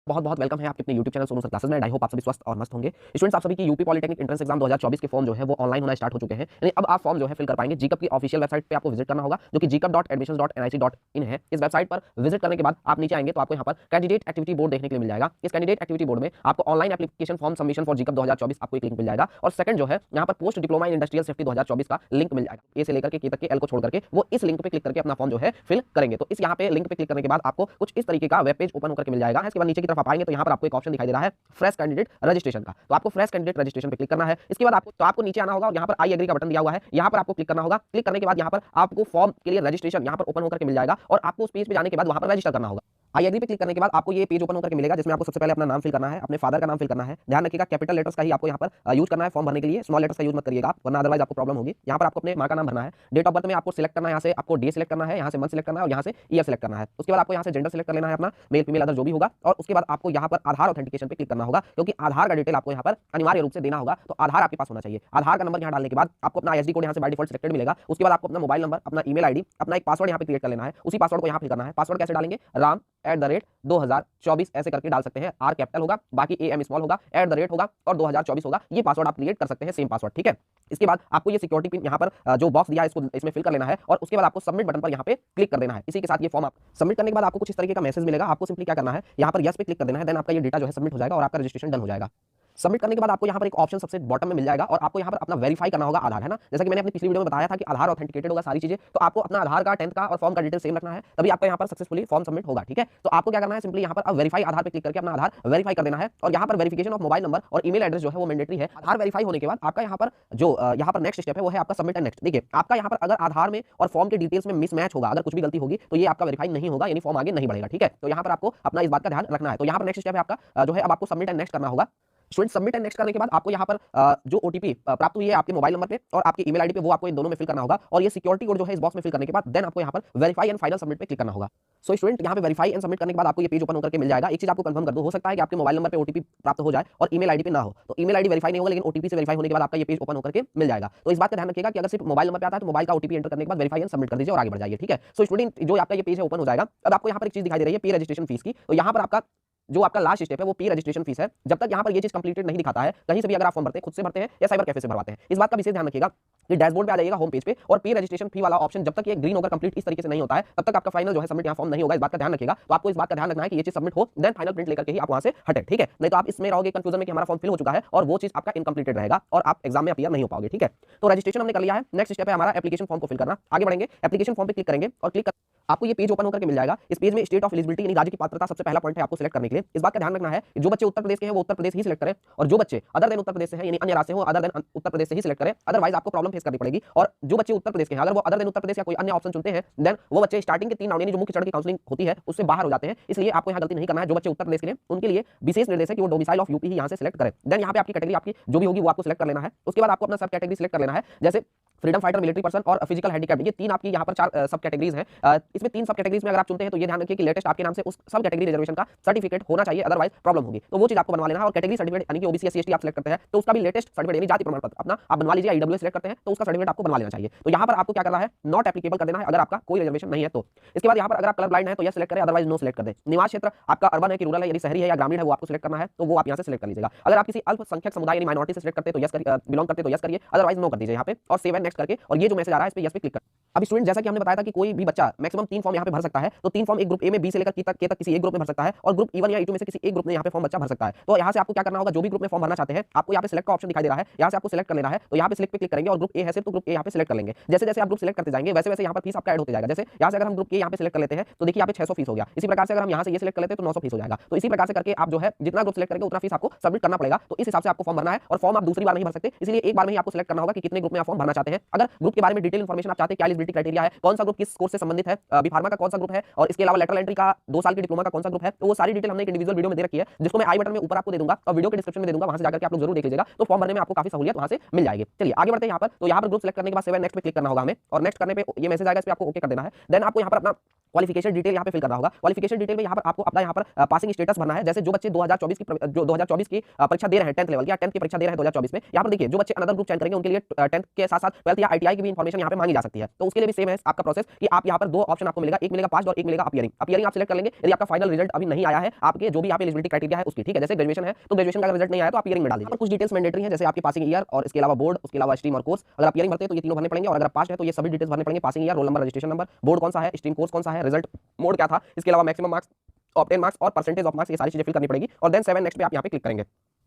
बहुत बहुत वेलकम है आपके अपने YouTube channel Sonu sir classes में। आई होप आप सभी स्वस्थ और मस्त होंगे। स्टूडेंट्स, आप सभी की यूपी पॉलिटेक्निक एंट्रेंस एग्जाम 2024 के फॉर्म जो है वो ऑनलाइन होना स्टार्ट हो चुके हैं। यानी अब आप फॉर्म जो है फिल कर पाएंगे। जीकअप की ऑफिशियल वेबसाइट पे आपको विजिट करना होगा, जो कि gcup.admissions.nic.in है। इस वेबसाइट पर विजिट करने के बाद आप नीचे आएंगे तो आपको यहाँ पर कैंडिडेट एक्टिविटी बोर्ड देखने के लिए मिल जाएगा। इस कैंडिडेट एक्टिविटी बोर्ड में आपको online application form submission for जीकअप 2024 आपको एक लिंक मिल जाएगा। और सेकंड जो है यहाँ पर post diploma in industrial safety 2024 का लिंक मिल जाएगा। ए से लेकर के के तक के एल को छोड़ करके वो इस लिंक पे क्लिक करके अपना फॉर्म जो है फिल करेंगे। तो इस यहाँ पे लिंक पे क्लिक करने के बाद आपको कुछ इस तरीके का वेब पेज ओपन होकर के मिल जाएगा। इसके बाद नीचे की तरफ आप आएंगे तो यहाँ पर आपको एक ऑप्शन दिखाई दे रहा है फ्रेश कैंडिडेट रजिस्ट्रेशन का। तो आपको फ्रेश कैंडिडेट रजिस्ट्रेशन पे क्लिक करना है। इसके बाद आपको नीचे आना होगा और यहाँ पर आई एग्री का बटन दिया हुआ है, यहाँ पर आपको क्लिक करना होगा। क्लिक करने के बाद यहाँ पर आपको फॉर्म के लिए रजिस्ट्रेशन यहाँ पर ओपन होकर के मिल जाएगा और आपको उस पेज पे जाने के बाद वहाँ पर रजिस्टर करना होगा। आई एग्री पे क्लिक करने के बाद आपको ये पेज ओपन होकर के मिलेगा, जिसमें आपको सबसे पहले अपना नाम फिल करना है, अपने फादर का नाम फिल करना है। ध्यान रखिएगा कैपिटल लेटर्स का ही आपको यहाँ पर यूज करना है फॉर्म भरने के लिए, स्मॉल लेटर्स का यूज मत करिएगा वरना अदरवाइज आपको प्रॉब्लम होगी। यहाँ पर आपको अपने माँ का नाम भरना है। डेट ऑफ बर्थ में आपको सिलेक्ट करना है, यहाँ से आपको डे सिलेक्ट करना है, यहाँ से मंथ सिलेक्ट करना है और यहाँ से ईयर सिलेक्ट करना है। उसके बाद आपको यहाँ से जेंडर सिलेक्ट कर लेना है अपना, मेल फीमेल अदर जो भी होगा। और उसके बाद आपको यहाँ पर आधार ऑथेंटिकेशन पे क्लिक करना होगा, क्योंकि आधार का डिटेल आपको यहाँ पर अनिवार्य रूप से देना होगा। तो आधार आपके पास होना चाहिए। आधार का नंबर यहाँ डालने के बाद आपको अपना आईएसडी कोड यहाँ से बाय डिफॉल्ट सिलेक्टेड मिलेगा। उसके बाद आपको अपना मोबाइल नंबर, अपना ईमेल आईडी, अपना एक पासवर्ड यहाँ पे क्रिएट कर लेना है। उसी पासवर्ड को यहाँ फिल करना है। पासवर्ड कैसे डालेंगे? ram@2024 ऐसे करके डाल सकते हैं। आर कैपिटल होगा, बाकी AM स्मॉल होगा, @ होगा और 2024 होगा। ये पासवर्ड आप क्रिएट कर सकते हैं, सेम पासवर्ड, ठीक है। इसके बाद आपको ये सिक्योरिटी पिन यहाँ पर जो बॉक्स दिया है इसको इसमें फिल कर लेना है और उसके बाद आपको सबमिट बटन पर यहाँ पे क्लिक कर देना है। इसी के साथ ये फॉर्म आप सबमिट करने के बाद आपको कुछ इस तरीके का मैसेज मिलेगा। आपको सिंपली क्या करना है, यहाँ पर यस पे क्लिक कर देना है। देन आपका ये डेटा जो है सबमिट हो जाएगा और आपका रजिस्ट्रेशन डन हो जाएगा। सबमिट करने के बाद आपको यहाँ पर एक ऑप्शन सबसे बॉटम में मिल जाएगा और आपको यहाँ पर अपना वेरीफाई करना होगा आधार, है ना। जैसा कि मैंने अपनी पिछली वीडियो में बताया था कि आधार ऑथेंटिकेटेड होगा सारी चीजें, तो आपको अपना आधार का 10th का और फॉर्म का डिटेल सेम रखना है, तभी आपका यहाँ पर सक्सेसफुली फॉर्म सबमिट होगा, ठीक है। तो आपको क्या करना है, सिंपली यहाँ पर अब वेरीफाई आधार पे क्लिक करके अपना आधार वेरीफाई कर देना है और यहाँ पर वेरिफिकेशन ऑफ मोबाइल नंबर और ईमेल एड्रेस जो है वो मैंडेटरी है। आधार वेरीफाई होने के बाद आपका यहाँ पर जो यहाँ पर नेक्स्ट स्टेप है वो है आपका सबमिट एंड नेक्स्ट। देखिए आपका यहाँ पर अगर आधार में और फॉर्म के डिटेल्स में मिसमैच होगा, अगर कुछ भी गलती होगी तो ये आपका वेरीफाई नहीं होगा, यानी फॉर्म आगे नहीं बढ़ेगा, ठीक है। तो यहाँ पर आपको अपना इस बात का ध्यान रखना है। तो यहाँ पर नेक्स्ट स्टेप है आपका जो है अब आपको सबमिट एंड नेक्स्ट करना होगा। स्टूडेंट सबमिट एंड नेक्स्ट करने के बाद आपको यहाँ पर जो ओटीपी प्राप्त हुई है आपके मोबाइल नंबर पे और आपकी ईमेल आईडी पे, वो आपको इन दोनों में फिल करना होगा और ये सिक्योरिटी कोड जो है इस बॉक्स में फिल करने के बाद देन आपको यहाँ पर वेरीफाई एंड फाइनल सबमिट पे क्लिक करना होगा। सो स्टूडेंट यहाँ पे वेरीफाई एंड सबमिट करने के बाद आपको ये पेज ओपन होकर के मिल जाएगा। एक चीज आपको कंफर्म कर दो, हो सकता है कि आपके मोबाइल नंबर पे ओटीपी प्राप्त हो जाए और ईमेल आईडी पे ना हो, तो ईमेल आईडी वेरीफाई नहीं होगा लेकिन ओटीपी से वेरीफाई होने के बाद आपका ये पेज ओपन होकर के मिल जाएगा। तो इस बात का ध्यान रखिएगा कि अगर सिर्फ मोबाइल नंबर पे आता है तो मोबाइल का ओटीपी एंटर करने के बाद वेरीफाई एंड सबमिट कर दीजिए और आगे बढ़ जाइए, ठीक है। सो स्टूडेंट जो आपका ये पेज है ओपन हो जाएगा। अब आपको यहाँ पर एक चीज दिखाई दे रही है पे रजिस्ट्रेशन फीस की। तो यहाँ पर आपका जो आपका लास्ट स्टेप है वो पे रजिस्ट्रेशन फीस है। जब तक यहाँ पर ये चीज कंप्लीटेड नहीं दिखाता है, कहीं से भी अगर आप फॉर्म भरते हैं, खुद से भरते हैं या साइबर कैफे से भरवाते हैं, इस बात का विशेष ध्यान रखिएगा कि डैशबोर्ड पे आ जाइएगा होम पेज पे और पे रजिस्ट्रेशन फी वाला ऑप्शन जब तक ये ग्रीन होकर कंप्लीट इस तरीके से नहीं होता है तब तक आपका फाइनल जो है सबमिट यहाँ फॉर्म नहीं होगा। इस बात का ध्यान रखिएगा। तो आपको इस बात का ध्यान रखना है कि ये चीज सबमिट हो, देन फाइनल प्रिंट लेकर के ही आप वहां से हटे, ठीक है। नहीं तो आप इसमें रहोगे कंफ्यूजन में कि हमारा फॉर्म फिल हो चुका है और वो चीज आपका इनकम्प्लीटेड रहेगा और आप एग्जाम में अपीयर नहीं हो पाओगे, ठीक है। तो रजिस्ट्रेशन हमने कर लिया है। नेक्स्ट स्टेप है हमारा एप्लीकेशन फॉर्म को फिल करना। आगे बढ़ेंगे, एप्लीकेशन फॉर्म पे क्लिक करेंगे और क्लिक आपको ये पेज ओपन होकर के मिल जाएगा। इस पेज में स्टेट ऑफ एलिजिबिलिटी यानी राज्य की पात्रता सबसे पहला पॉइंट है आपको सिलेक्ट करने के लिए। इस बात का ध्यान रखना है कि जो बच्चे उत्तर प्रदेश के हैं वो उत्तर प्रदेश ही सिलेक्ट करें और जो बच्चे अदर देन उत्तर प्रदेश से हैं यानी अन्य राज्य से हो अदर देन उत्तर प्रदेश से ही सिलेक्ट करें, अदरवाइज आपको प्रॉब्लम फेस करनी पड़ेगी। और जो बच्चे उत्तर प्रदेश के हैं अगर वो अदर देन उत्तर प्रदेश या कोई अन्य ऑप्शन चुनते हैं देन वो बच्चे स्टार्टिंग के 3 राउंड यानी जो मुख्य चरण की काउंसलिंग होती है उससे बाहर हो जाते हैं। इसलिए आपको यहाँ गलती नहीं करना है। जो बच्चे उत्तर प्रदेश के लिए उनके लिए विशेष निर्देश है कि वो डोमिसाइल ऑफ यूपी ही यहाँ से सिलेक्ट करें। देन यहाँ पे आपकी कैटेगरी आपकी जो भी होगी वो आपको सिलेक्ट कर लेना है। उसके बाद आपको अपना सब कैटेगरी सिलेक्ट कर लेना है, जैसे फ्रीडम फाइटर, मिलिट्री पर्सन और फिजिकल हैंडीकैप। ये 3 आपकी यहाँ पर 4 सब कैटेगरीज हैं। इसमें 3 सब कैटेगरीज में अगर आप चुनते हैं तो ये ध्यान रखिए कि लेटेस्ट आपके नाम से उस सब कैटेगरी रिजर्वेशन का सर्टिफिकेट होना चाहिए, अदरवाइज प्रॉब्लम होगी। तो वो चीज आपको बनवा लेना है। और कैटेगरी सर्टिफिकेट यानी कि ओबीसी एससी एसटी आप सिलेक्ट करते हैं तो उसका भी लेटेस्ट सर्टिफिकेट यानी जाति प्रमाण पत्र अपना आप बनवा लीजिए। ईडब्ल्यूएस सिलेक्ट करते हैं तो उसका सर्टिफिकेट आपको बनवा लेना चाहिए। तो यहाँ पर आपको क्या करना है, नॉट एप्लीकेबल कर देना है अगर आपका कोई रिजर्वेशन नहीं है तो। इसके बाद यहाँ पर अगर आप कलर ब्लाइंड है तो यस सिलेक्ट करें, अदरवाइज नो सिलेक्ट कर दें। निवास क्षेत्र आपका अर्बन है कि रूरल है यानी शहरी है या ग्रामीण है वो आपको सिलेक्ट करना है, तो वो आप यहाँ से सिलेक्ट कर लीजिएगा। अगर आप किसी अल्पसंख्यक समुदाय यानी माइनॉरिटी से सिलेक्ट करते हैं तो यस बिलोंग करते तो यस करिए, अदरवाइज नो कर दीजिए यहाँ पे और सेव एंड नेक्स्ट करके। और ये जो मैसेज आ रहा है इस पे यस पे क्लिक कर। अब स्टूडेंट जैसा कि हमने बताया था कि कोई भी बच्चा मैक्सिमम 3 फॉर्म यहाँ पे भर सकता है, तो 3 फॉर्म एक ग्रुप ए में बी से लेकर के तक किसी एक ग्रुप में भर सकता है और ग्रुप E1 या E2 में से किसी एक ग्रुप में यहाँ पे फॉर्म बच्चा भर सकता है। तो यहाँ से आपको क्या करना होगा, जो भी ग्रुप में फॉर्म भरना चाहते हैं आपको यहाँ पे सिलेक्ट का ऑप्शन दिखाई दे रहा है, यहाँ से आपको सिलेक्ट कर लेना है। तो यहाँ पे सिलेक्ट पे क्लिक करेंगे और ग्रुप ए है सिर्फ तो ग्रुप ए यहाँ पे सिलेक्ट कर लेंगे। जैसे जैसे आप ग्रुप सिलेक्ट करते जाएंगे वैसे वैसे यहाँ पर फीस आपका ऐड होते जाएगा। जैसे यहाँ से अगर हम ग्रुप ए यहाँ पे सिलेक्ट कर लेते हैं तो देखिए यहाँ पे 600 फीस हो गया। इसी प्रकार से अगर हम यहाँ से ये सिलेक्ट कर लेते हैं तो 900 फीस हो जाएगा। तो इसी प्रकार से करके आप जो है जितना ग्रुप सिलेक्ट करेंगे उतना फीस आपको सबमिट करना पड़ेगा। तो इस हिसाब से आपको फॉर्म भरना है और फॉर्म आप दूसरी बार नहीं भर सकते, इसलिए एक बार में ही आपको सिलेक्ट करना होगा कि कितने ग्रुप में आप फॉर्म भरना चाहते हैं। अगर ग्रुप के बारे में डिटेल इन्फॉर्मेशन आप चाहते हैं, क्या एलिजिबिलिटी क्राइटेरिया है, कौन सा ग्रुप किस कोर्स से संबंधित है, बी फार्मा का कौन सा ग्रुप है और इसके अलावा लेटरल एंट्री का 2 साल की डिप्लोमा का कौन सा ग्रुप है, तो वो सारी डिटेल हमने एक इंडिविजुअल वीडियो में दे रखी है जिसको मैं आई बटन में ऊपर आपको दे दूंगा और वीडियो के डिस्क्रिप्शन में दे दूंगा, वहां से जाकर के आप लोग जरूर देख लीजिएगा। तो फॉर्म भरने में आपको काफी सहूलियत वहां से मिल जाएगी। चलिए आगे बढ़ते हैं यहाँ पर। तो यहाँ पर ग्रुप सिलेक्ट करने के बाद सेव एंड नेक्स्ट पे क्लिक करना होगा हमें और नेक्स्ट करने पे ये मैसेज आएगा, इस पे आपको ओके कर देना है। देन आपको यहाँ पर अपना क्वालिफिकेशन डिटेल यहाँ पे फिल करना होगा। क्वालिफिकेशन डिटेल में यहाँ पर आपको अपना यहाँ पर पासिंग स्टेटस भरना है। जैसे जो बच्चे 2024 की जो 2024 की परीक्षा दे रहे हैं 10th लेवल की या 10th की परीक्षा दे रहे हैं 2024 में, यहाँ पर देखिए जो बच्चे अनदर ग्रुप चयन करेंगे उनके लिए 10th के साथ साथ 12th या ITI की भी इन्फॉर्मेशन यहाँ पे मांगी जा सकती है। तो उसके लिए भी सेम है आपका प्रोसेस कि आप यहाँ पर दो ऑप्शन आपको मिलेगा, एक मिलेगा पास और एक मिलेगा अपीयरिंग। अपीयरिंग आप सिलेक्ट कर लेंगे यदि आपका फाइनल रिजल्ट अभी नहीं आया है, आपके जो भी यहाँ पे एलिजिबिलिटी क्राइटेरिया है उसकी, ठीक है। जैसे ग्रेजुएशन है तो ग्रेजुएशन का रिजल्ट नहीं आया तो अपीयरिंग में डाल दीजिए। कुछ डिटेल्स मैंडेटरी है, जैसे आपकी पासिंग ईयर और इसके अलावा बोर्ड, उसके अलावा स्ट्रीम और कोर्स। अगर अपीयरिंग भरते हैं तो ये तीनों भरने पड़ेंगे और अगर पास है तो ये सभी डिटेल्स भरने पड़ेंगे। Passing year, roll number, registration number, board कौन सा है, स्ट्रीम कोर्स कौन सा है, रिजल्ट मोड क्या था, इसके अलावा मैक्सिमम मार्क्स, ऑब्टेन मार्क्स और परसेंटेज ऑफ मार्क्स, ये सारी चीजें फिल करनी पड़ेगी। और देन 7 नेक्स्ट पे आप यहाँ पे क्लिक करेंगे।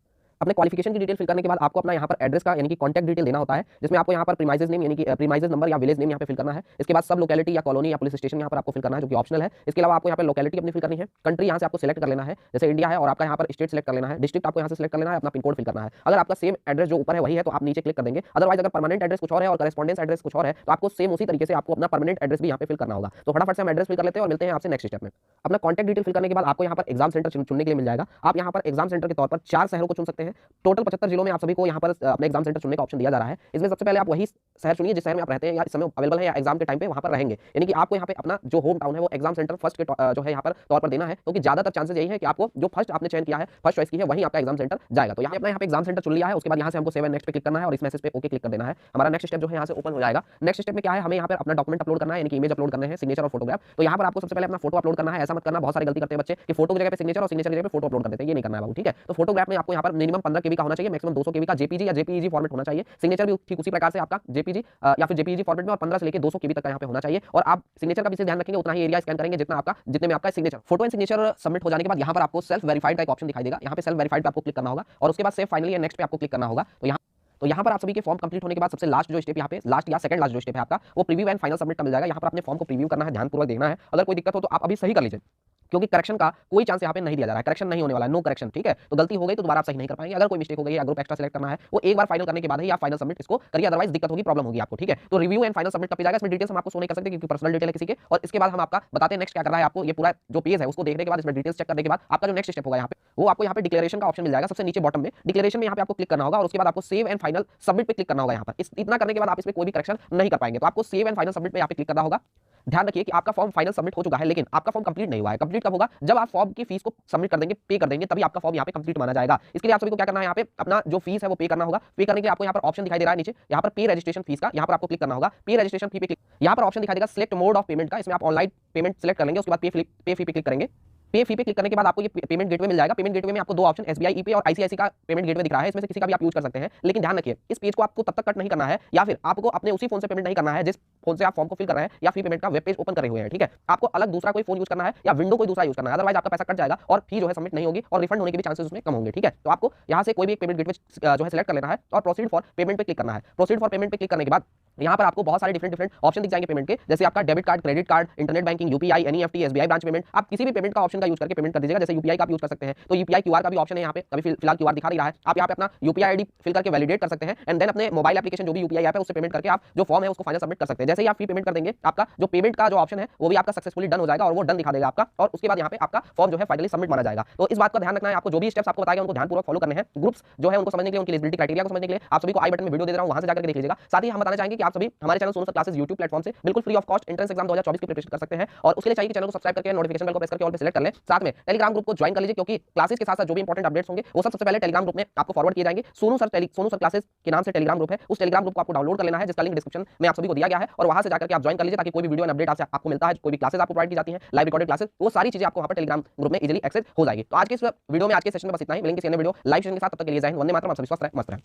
अपने क्वालिफिकेशन की डिटेल फिल करने के बाद आपको अपना यहाँ पर एड्रेस का यानी कि कॉन्टैक्ट डिटेल देना होता है, जिसमें आपको यहाँ पर प्रीमाइजेस नेम यानी कि प्रीमाइजेस नंबर या विलेज नेम यहाँ पे फिल करना है। इसके बाद सब लोकेलिटी या कॉलोनी या पुलिस स्टेशन यहाँ पर आपको फिल करना है, जो कि ऑप्शनल है। इसके अलावा आपको यहाँ पे लोकेलिटी अपनी फिल करनी है। कंट्री यहाँ से आपको सिलेक्ट कर लेना है, जैसे इंडिया है और आपका यहाँ पर स्टेट सिलेक्ट कर लेना है। डिस्ट्रिक्ट आपको यहाँ से सिलेक्ट कर लेना है, अपना पिन कोड फिल करना है। अगर आपका सेम एड्रेस जो ऊपर है वही है तो आप नीचे क्लिक कर देंगे। अदरवाइज अगर परमानेंट एड्रेस कुछ और है और करेस्पॉन्डेंस एड्रेस कुछ और है तो आपको सेम उसी तरीके से आपको अपना परमानेंट एड्रेस भी यहाँ पे फिल करना होगा। तो फटाफट से हम एड्रेस फिल कर लेते हैं और मिलते हैं आपसे नेक्स्ट स्टेप में। अपना कॉन्टैक्ट डिटेल फिल करने के बाद आपको यहाँ पर एग्जाम सेंटर चुनने के लिए मिल जाएगा। आप यहाँ पर एग्जाम सेंटर के तौर पर 4 शहरों को चुन सकते हैं। टोटल 75 जिलों में आप सभी को यहाँ पर अपने एग्जाम सेंटर चुनने का ऑप्शन दिया जा रहा है। इसमें सबसे पहले आप वही शहर चुनिए जिस शहर में आप रहते हैं या इस समय अवेलेबल है या एग्जाम के टाइम पे वहां पर रहेंगे। यानी कि आपको यहाँ पे अपना जो होम टाउन है वो एग्जाम सेंटर फर्स्ट के जो है यहाँ पर तौर पर देना है, क्योंकि ज्यादातर चांसेस यही है कि आपको जो फर्स्ट आपने चयन किया है, फर्स्ट चॉइस की है, वही आपका एग्जाम सेंटर जाएगा। तो यहाँ पे एग्जाम सेंटर चुन लिया है। उसके बाद यहाँ से हमको 7 नेक्स्ट पे क्लिक करना है और इस मैसेज पे ओके क्लिक कर देना है। हमारा नेक्स्ट स्टेप जो है यहाँ से ओपन हो जाएगा। नेक्स्ट स्टेप में क्या है, हमें यहाँ पर अपना डॉक्यूमेंट अपलोड करना है, यानी कि इमेज अपलोड करना है, सिग्नेचर और फोटोग्राफ। तो यहाँ पर आपको सबसे पहले अपना फोटो अपलोड करना है। ऐसा मत करना, बहुत सारी गलती करते हैं बच्चे कि फोटो की जगह पे सिग्नेचर और सिग्नेचर की जगह पे फोटो अपलोड कर देते हैं, ये नहीं करना है बाबू, ठीक है। तो फोटोग्राफ में आपको यहाँ पर मिनिमम 15 KB का होना चाहिए, मैक्सिमम 200 KB का JPG या JPEG फॉर्मेट होना चाहिए। सिग्नेचर भी ठीक उसी प्रकार से आपका JPG या फिर JPEG फॉर्मेट में और 15 से लेकर 200 KB तक का यहाँ पे होना चाहिए। और आप सिग्नेचर का भी ध्यान रखेंगे, उतना ही एरिया स्कैन करेंगे जितने में आपका signature. Photo and signature submit हो जाने के बाद यहाँ पर आपको सेल्फ वेरीफाइड का एक ऑप्शन दिखाई देगा। यहाँ पे सेल्फ वेरीफाइड पे आपको क्लिक करना होगा और उसके बाद सेव फाइनली नेक्स्ट पे आपको क्लिक करना होगा। तो यहाँ पर आप सभी के फॉर्म कंप्लीट होने के बाद सबसे लास्ट जो स्टेप यहाँ पे लास्ट या सेकंड लास्ट जो स्टेप है आपका, वो प्रीव्यू एंड फाइनल सबमिट का मिल जाएगा। यहाँ पर अपने फॉर्म को प्रीव्यू करना है, ध्यानपूर्वक देखना है। अगर कोई दिक्कत हो तो आप अभी सही कर लीजिए, क्योंकि करेक्शन का कोई चांस यहाँ पे नहीं दिया जा रहा है, करेक्शन नहीं होने वाला है, नो करेक्शन, ठीक है। तो गलती हो गई तो दोबारा आप सही नहीं कर पाएंगे। अगर कोई मिस्टेक हो गई या ग्रुप एक्स्ट्रा सेलेक्ट करना है, वो एक बार फाइनल करने के बाद ही आप फाइनल सबमिट इसको करिए, अदरवाइज दिक्कत होगी, प्रॉब्लम होगी आपको, ठीक है। तो रिव्यू एंड फाइनल सबमिट कब जाएगा, इसमें डिटेल्स हम आपको शो नहीं कर सकते क्योंकि पर्सनल डिटेल है किसी के। और इसके बाद हम आपका बताते हैं नेक्स्ट क्या करना है आपको। ये पूरा जो पेज है उसको देखने के बाद, इसमें डिटेल्स चेक करने के बाद आपका जो नेक्स्ट स्टेप होगा यहाँ पे, वो आपको यहाँ पे डिक्लेरेशन का ऑप्शन मिल जाएगा सबसे नीचे बॉटम में। डिक्लेरेशन में यहाँ पे आपको क्लिक करना होगा और उसके बाद आपको सेव एंड फाइनल सबमिट पे क्लिक करना होगा। यहाँ पर इतना करने के बाद आप इसमें कोई भी करेक्शन नहीं कर पाएंगे। तो आपको सेव एंड फाइनल सबमिट पे यहाँ पे क्लिक करना होगा। ध्यान रखिए कि आपका फॉर्म फाइनल सबमिट हो चुका है, लेकिन आपका फॉर्म कंप्लीट नहीं हुआ है। कंप्लीट कब होगा, जब आप फॉर्म की फीस को सबमिट कर देंगे, पे कर देंगे, तभी आपका फॉर्म यहाँ पे कंप्लीट माना जाएगा। इसके लिए आप सभी को क्या करना है, यहाँ पे अपना जो फीस है वो पे करना होगा। पे करने के लिए आपको यहाँ पर ऑप्शन दिखाई दे रहा है नीचे, यहाँ पर पे रजिस्ट्रेशन फीस का, यहाँ पर आपको क्लिक करना होगा। पे रजिस्ट्रेशन फी पे क्लिक, यहाँ पर ऑप्शन दिखाई देगा सिलेक्ट मोड ऑफ पेमेंट का, इसमें आप ऑनलाइन पेमेंट सिलेक्ट कर लेंगे। उसके बाद पे फी पे क्लिक करेंगे। पे फी पे क्लिक करने के बाद आपको ये पेमेंट गेटवे मिल जाएगा। पेमेंट गेटवे में आपको दो ऑप्शन SBI ईपे और ICICI का पेमेंट गेटवे दिख रहा है, इसमें से किसी का भी आप यूज कर सकते हैं। लेकिन ध्यान रखिए इस पेज को आपको तब तक कट नहीं करना है या फिर आपको अपने उसी फोन से पेमेंट नहीं करना है जिस फोन से आप फॉर्म को फिल कर रहे हैं या फ्री पेमेंट का वेब पेज ओपन करे हुए हैं, ठीक है। आपको अलग दूसरा कोई फोन यूज करना है या विंडो कोई दूसरा यूज करना है, अदरवाइज आपका पैसा कट जाएगा और फी जो है सबमिट नहीं होगी और रिफंड होने के भी चांसेस उसमें कम होंगे, ठीक है। तो आपको यहाँ से कोई भी पेमेंट गेटवे जो है सिलेक्ट कर लेना है और प्रोसीड फॉर पेमेंट पे क्लिक करना है। प्रोसीड फॉर पेमेंट पे क्लिक करने के बाद यहाँ पर आपको बहुत सारे डिफरेंट ऑप्शन दिख जाएंगे पेमेंट के, जैसे आपका debit card, credit card, internet banking, UPI, NEFT, SBI branch payment. आप किसी भी पेमेंट का ऑप्शन का यूज करके पेमेंट कर दीजिएगा। जैसे UPI का आप यूज कर सकते हैं तो UPI QR का भी ऑप्शन है यहाँ पे, अभी फिलहाल QR दिखा नहीं रहा है। आप यहाँ पे अपना UPI ID फिल करके वैलिडेट कर सकते हैं एंड देन अपने मोबाइल एप्लीकेशन जो भी UPI ऐप है उससे पेमेंट करके आप जो फॉर्म है उसको फाइनल सबमिट कर सकते हैं। जैसे ही आप फी पेमेंट कर देंगे, आपका जो पेमेंट का जो ऑप्शन है वो भी आपका सक्सेसफुली डन हो जाएगा और वो डन दिखा देगा आपका, और उसके बाद यहाँ पे आपका फॉर्म जो है फाइनली सबमिट माना जाएगा। तो इस बात का ध्यान रखना है, आपको जो भी स्टेप्स आपको बताएगा उनको ध्यानपूर्वक फॉलो करने हैं। ग्रुप्स जो है उनको समझने के लिए, उनकी एलिजिबिलिटी क्राइटेरिया को समझने के लिए आप सभी को आई बटन में वीडियो दे रहा हूं, वहां से जाकर के देख लीजिएगा। साथ ही हम बताना चाहेंगे कि आप सभी हमारे channel Sonu sir classes YouTube platform से बिल्कुल free of cost entrance exam 2024 की प्रिपरेशन कर सकते हैं। और उसके लिए चाहिए कि चैनल को सब्सक्राइब करके नोटिफिकेशन बेल को प्रेस करके ऑल पे सिलेक्ट कर लें। साथ में टेलीग्राम ग्रुप को ज्वाइन कर लीजिए, क्योंकि क्लासेस के साथ साथ जो भी इंपॉर्टेंट अपडेट्स होंगे वो सबसे पहले टेलीग्राम ग्रुप में आपको फॉरवर्ड किए जाएंगे। सोनू सर क्लासेस के नाम से टेलीग्राम ग्रुप है, उस टेलीग्राम ग्रुप को आपको डाउनलोड कर लेना है, जिसका लिंक डिस्क्रिप्शन में आप सभी को दिया गया है, और वहां से जाकर के आप ज्वाइन कर लीजिए, ताकि कोई भी वीडियो एंड अपडेट आपको मिलता है, कोई भी क्लासेस आपको प्रोवाइड की जाती है, लाइव रिकॉर्डेड क्लासेस, वो सारी चीजें आपको वहां पर टेलीग्राम ग्रुप में इजीली एक्सेस हो जाएगी। तो आज के इस वीडियो में, आज के सेशन में बस इतना ही। मिलेंगे किसी अन्य वीडियो लाइव सेशन के साथ, तब तक के लिए जय हिंद, वंदे मातरम। आप सभी स्वस्थ रहें, मस्त रहें।